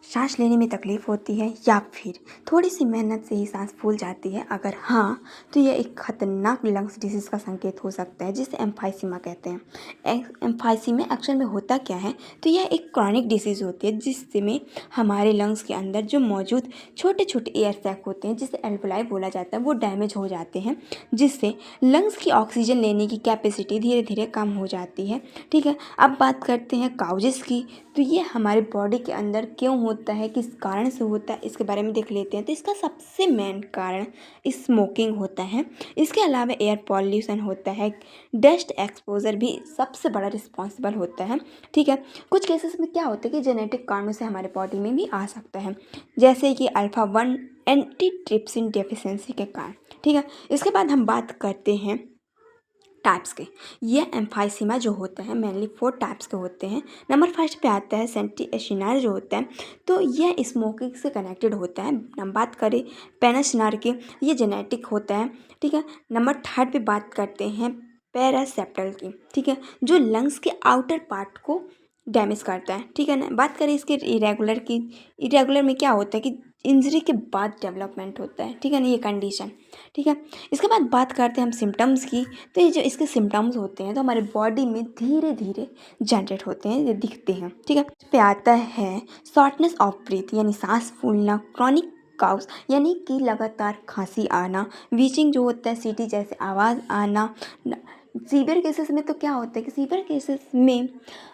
सांस लेने में तकलीफ़ होती है या फिर थोड़ी सी मेहनत से ही सांस फूल जाती है? अगर हाँ, तो यह एक खतरनाक लंग्स डिसीज़ का संकेत हो सकता है जिसे एम्फाइसीमा कहते हैं। एम्फाइसीमा एक्चुअल में होता क्या है? तो यह एक क्रॉनिक डिसीज़ होती है जिसमें हमारे लंग्स के अंदर जो मौजूद छोटे छोटे एयर सैक होते हैं जिसे एल्वोलाई बोला जाता है वो डैमेज हो जाते हैं, जिससे लंग्स की ऑक्सीजन लेने की कैपेसिटी धीरे धीरे कम हो जाती है। ठीक है, अब बात करते हैं काउजेस की। तो ये हमारे बॉडी के अंदर क्यों होता है, किस कारण से होता है, इसके बारे में देख लेते हैं। तो इसका सबसे मेन कारण स्मोकिंग होता है। इसके अलावा एयर पॉल्यूशन होता है, डस्ट एक्सपोजर भी सबसे बड़ा रिस्पॉन्सिबल होता है। ठीक है, कुछ केसेस में क्या होता है कि जेनेटिक कारणों से हमारे बॉडी में भी आ सकता है, जैसे कि अल्फा 1 एंटीट्रिप्सिन डेफिशिएंसी के कारण। ठीक है, इसके बाद हम बात करते हैं टाइप्स के। ये एम्फाइसीमा जो होता है मेनली 4 टाइप्स के होते हैं। नंबर फर्स्ट पे आता है सेंटिएशिनार जो होता है, तो यह स्मोकिंग से कनेक्टेड होता है। हम बात करें पेनासिनार की, ये जेनेटिक होता है। ठीक है, नंबर थर्ड पे बात करते हैं पैरासेप्टल की। ठीक है, जो लंग्स के आउटर पार्ट को डैमेज करता है। ठीक है ना, बात करें इसके इरेगुलर की। इरेगुलर में क्या होता है कि इंजरी के बाद डेवलपमेंट होता है। ठीक है ना, ये कंडीशन। ठीक है, इसके बाद बात करते हैं हम सिम्टम्स की। तो ये जो इसके सिम्टम्स होते हैं तो हमारे बॉडी में धीरे धीरे जनरेट होते हैं, ये दिखते हैं। ठीक है, इस पे आता है शॉर्टनेस ऑफ ब्रीथ यानी सांस फूलना, क्रॉनिक काउस यानी कि लगातार खांसी आना, वीचिंग जो होता है सीटी जैसे आवाज़ आना। सीवियर केसेस में तो क्या होता है कि सीवियर केसेस में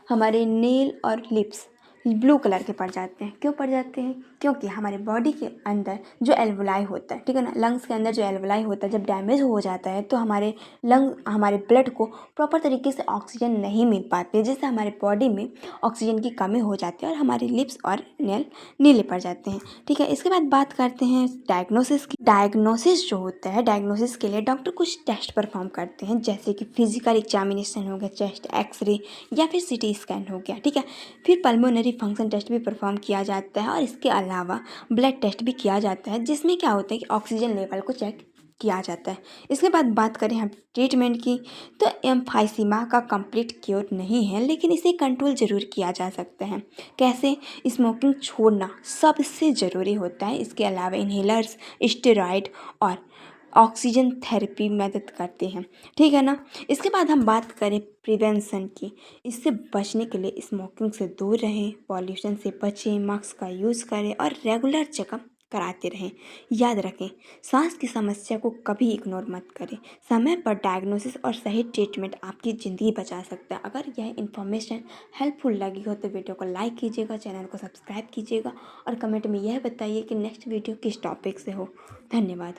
हमारे नेल और लिप्स ब्लू कलर के पड़ जाते हैं। क्यों पड़ जाते हैं? क्योंकि हमारे बॉडी के अंदर जो एल्वोलाई होता है, ठीक है ना, लंग्स के अंदर जो एल्वोलाई होता है जब डैमेज हो जाता है तो हमारे ब्लड को प्रॉपर तरीके से ऑक्सीजन नहीं मिल पाती है, जिससे हमारे बॉडी में ऑक्सीजन की कमी हो जाती है और हमारे लिप्स और नेल नीले पड़ जाते हैं। ठीक है, इसके बाद बात करते हैं डायग्नोसिस की। डायग्नोसिस जो होता है, डायग्नोसिस के लिए डॉक्टर कुछ टेस्ट परफॉर्म करते हैं, जैसे कि फिजिकल एग्जामिनेशन हो गया, चेस्ट एक्सरे या फिर सीटी स्कैन हो गया। ठीक है, फिर पल्मोनरी फंक्शन टेस्ट भी परफॉर्म किया जाता है और इसके अलावा ब्लड टेस्ट भी किया जाता है, जिसमें क्या होता है कि ऑक्सीजन लेवल को चेक किया जाता है। इसके बाद बात करें हम ट्रीटमेंट की, तो एम्फाइसीमा का कंप्लीट क्योर नहीं है, लेकिन इसे कंट्रोल ज़रूर किया जा सकता है। कैसे? स्मोकिंग छोड़ना सबसे ज़रूरी होता है। इसके अलावा इन्हेलर्स, स्टेरॉइड और ऑक्सीजन थेरेपी मदद करते हैं। ठीक है ना, इसके बाद हम बात करें प्रिवेंशन की। इससे बचने के लिए स्मोकिंग से दूर रहें, पॉल्यूशन से बचें, मास्क का यूज़ करें और रेगुलर चेकअप कराते रहें। याद रखें, सांस की समस्या को कभी इग्नोर मत करें। समय पर डायग्नोसिस और सही ट्रीटमेंट आपकी ज़िंदगी बचा सकता है। अगर यह इन्फॉर्मेशन हेल्पफुल लगी हो तो वीडियो को लाइक कीजिएगा, चैनल को सब्सक्राइब कीजिएगा और कमेंट में यह बताइए कि नेक्स्ट वीडियो किस टॉपिक से हो। धन्यवाद।